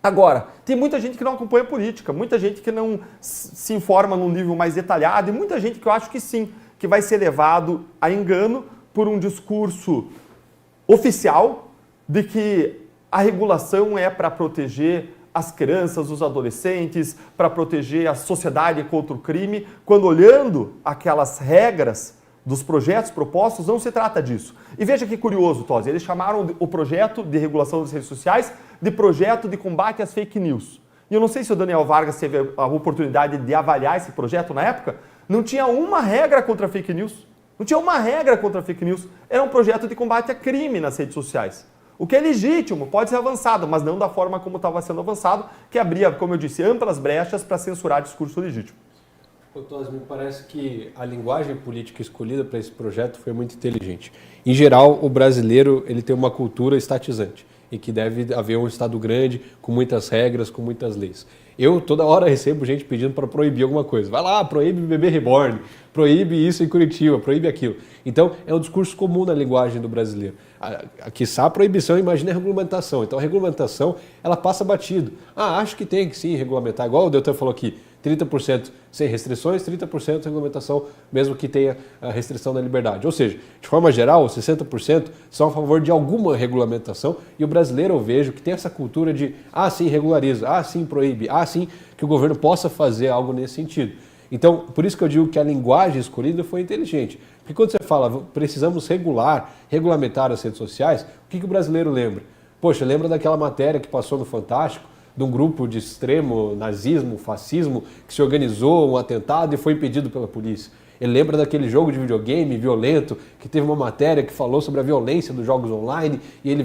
Agora, tem muita gente que não acompanha política, muita gente que não se informa num nível mais detalhado e muita gente que eu acho que sim, que vai ser levado a engano por um discurso oficial de que a regulação é para proteger as crianças, os adolescentes, para proteger a sociedade contra o crime, quando olhando aquelas regras dos projetos propostos, não se trata disso. E veja que curioso, Tosi, eles chamaram o projeto de regulação das redes sociais de projeto de combate às fake news. E eu não sei se o Daniel Vargas teve a oportunidade de avaliar esse projeto na época, não tinha uma regra contra fake news. Não tinha uma regra contra fake news. Era um projeto de combate a crime nas redes sociais. O que é legítimo, pode ser avançado, mas não da forma como estava sendo avançado, que abria, como eu disse, amplas brechas para censurar discurso legítimo. Tosi, me parece que a linguagem política escolhida para esse projeto foi muito inteligente. Em geral, o brasileiro ele tem uma cultura estatizante e que deve haver um Estado grande, com muitas regras, com muitas leis. Eu toda hora recebo gente pedindo para proibir alguma coisa. Vai lá, proíbe bebê reborn, proíbe isso em Curitiba, proíbe aquilo. Então, é um discurso comum na linguagem do brasileiro. Quiçá a proibição, imagina a regulamentação. Então, a regulamentação, ela passa batido. Acho que tem que sim regulamentar, igual o Deltan falou aqui, 30% sem restrições, 30% regulamentação, mesmo que tenha a restrição da liberdade. Ou seja, de forma geral, 60% são a favor de alguma regulamentação e o brasileiro, eu vejo, que tem essa cultura de sim, regulariza, sim, proíbe, sim, que o governo possa fazer algo nesse sentido. Então, por isso que eu digo que a linguagem escolhida foi inteligente. Porque quando você fala, precisamos regulamentar as redes sociais, o que o brasileiro lembra? Poxa, lembra daquela matéria que passou no Fantástico, de um grupo de extremo nazismo, fascismo, que se organizou um atentado e foi impedido pela polícia. Ele lembra daquele jogo de videogame violento, que teve uma matéria que falou sobre a violência dos jogos online, e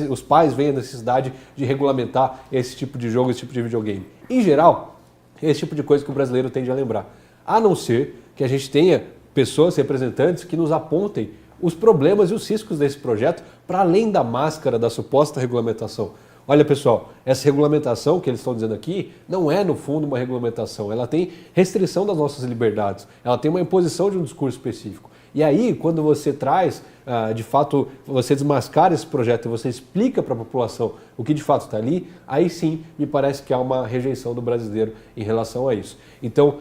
os pais veem a necessidade de regulamentar esse tipo de jogo, esse tipo de videogame. Em geral, é esse tipo de coisa que o brasileiro tende a lembrar. A não ser que a gente tenha pessoas, representantes, que nos apontem os problemas e os riscos desse projeto para além da máscara da suposta regulamentação. Olha, pessoal, essa regulamentação que eles estão dizendo aqui não é, no fundo, uma regulamentação. Ela tem restrição das nossas liberdades. Ela tem uma imposição de um discurso específico. E aí, quando você traz, de fato, você desmascara esse projeto e você explica para a população o que de fato está ali, aí sim, me parece que há uma rejeição do brasileiro em relação a isso. Então,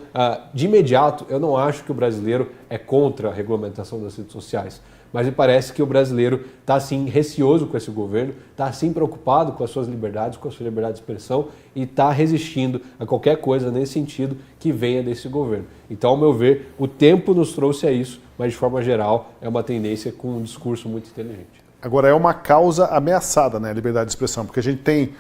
de imediato, eu não acho que o brasileiro é contra a regulamentação das redes sociais. Mas me parece que o brasileiro está, assim, receoso com esse governo, está, assim, preocupado com as suas liberdades, com a sua liberdade de expressão e está resistindo a qualquer coisa nesse sentido que venha desse governo. Então, ao meu ver, o tempo nos trouxe a isso, mas, de forma geral, é uma tendência com um discurso muito inteligente. Agora, é uma causa ameaçada, né, a liberdade de expressão, porque a gente tem,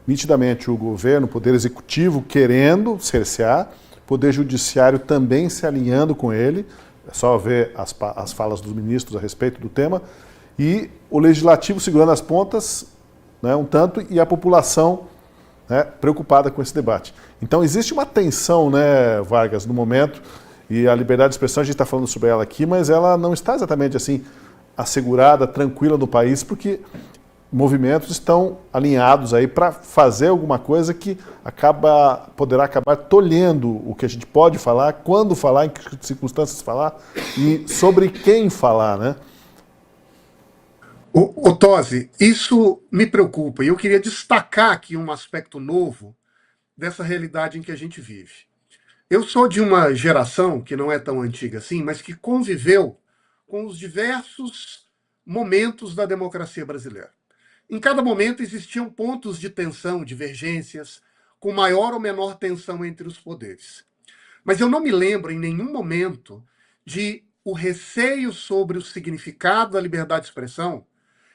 nitidamente, o governo, o poder executivo querendo cercear, o poder judiciário também se alinhando com ele. É só ver as falas dos ministros a respeito do tema, e o legislativo segurando as pontas, né, um tanto, e a população, né, preocupada com esse debate. Então existe uma tensão, né, Vargas, no momento, e a liberdade de expressão, a gente está falando sobre ela aqui, mas ela não está exatamente assim assegurada, tranquila no país, porque movimentos estão alinhados aí para fazer alguma coisa que poderá acabar tolhendo o que a gente pode falar, quando falar, em que circunstâncias falar e sobre quem falar, né? Ô Tosi, isso me preocupa e eu queria destacar aqui um aspecto novo dessa realidade em que a gente vive. Eu sou de uma geração que não é tão antiga assim, mas que conviveu com os diversos momentos da democracia brasileira. Em cada momento existiam pontos de tensão, divergências, com maior ou menor tensão entre os poderes. Mas eu não me lembro em nenhum momento de o receio sobre o significado da liberdade de expressão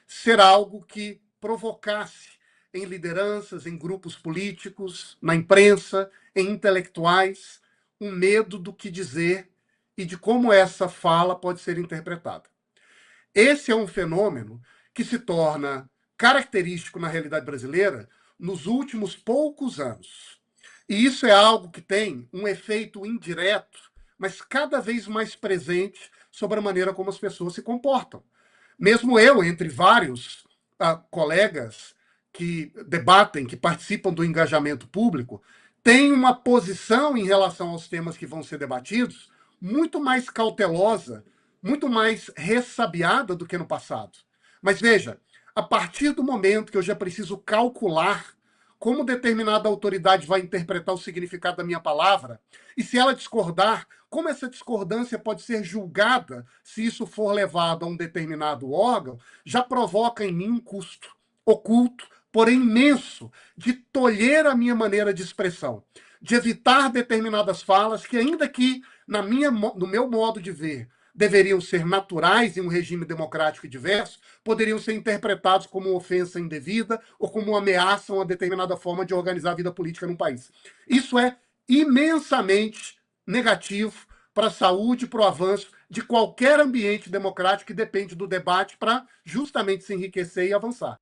ser algo que provocasse em lideranças, em grupos políticos, na imprensa, em intelectuais, um medo do que dizer e de como essa fala pode ser interpretada. Esse é um fenômeno que se torna característico na realidade brasileira nos últimos poucos anos. E isso é algo que tem um efeito indireto, mas cada vez mais presente sobre a maneira como as pessoas se comportam. Mesmo eu, entre vários colegas que debatem, que participam do engajamento público, tenho uma posição em relação aos temas que vão ser debatidos muito mais cautelosa, muito mais ressabiada do que no passado. Mas veja, a partir do momento que eu já preciso calcular como determinada autoridade vai interpretar o significado da minha palavra, e se ela discordar, como essa discordância pode ser julgada se isso for levado a um determinado órgão, já provoca em mim um custo oculto, porém imenso, de tolher a minha maneira de expressão, de evitar determinadas falas que, ainda que no meu modo de ver, deveriam ser naturais em um regime democrático e diverso, poderiam ser interpretados como ofensa indevida ou como ameaça a uma determinada forma de organizar a vida política num país. Isso é imensamente negativo para a saúde, para o avanço de qualquer ambiente democrático que depende do debate para justamente se enriquecer e avançar.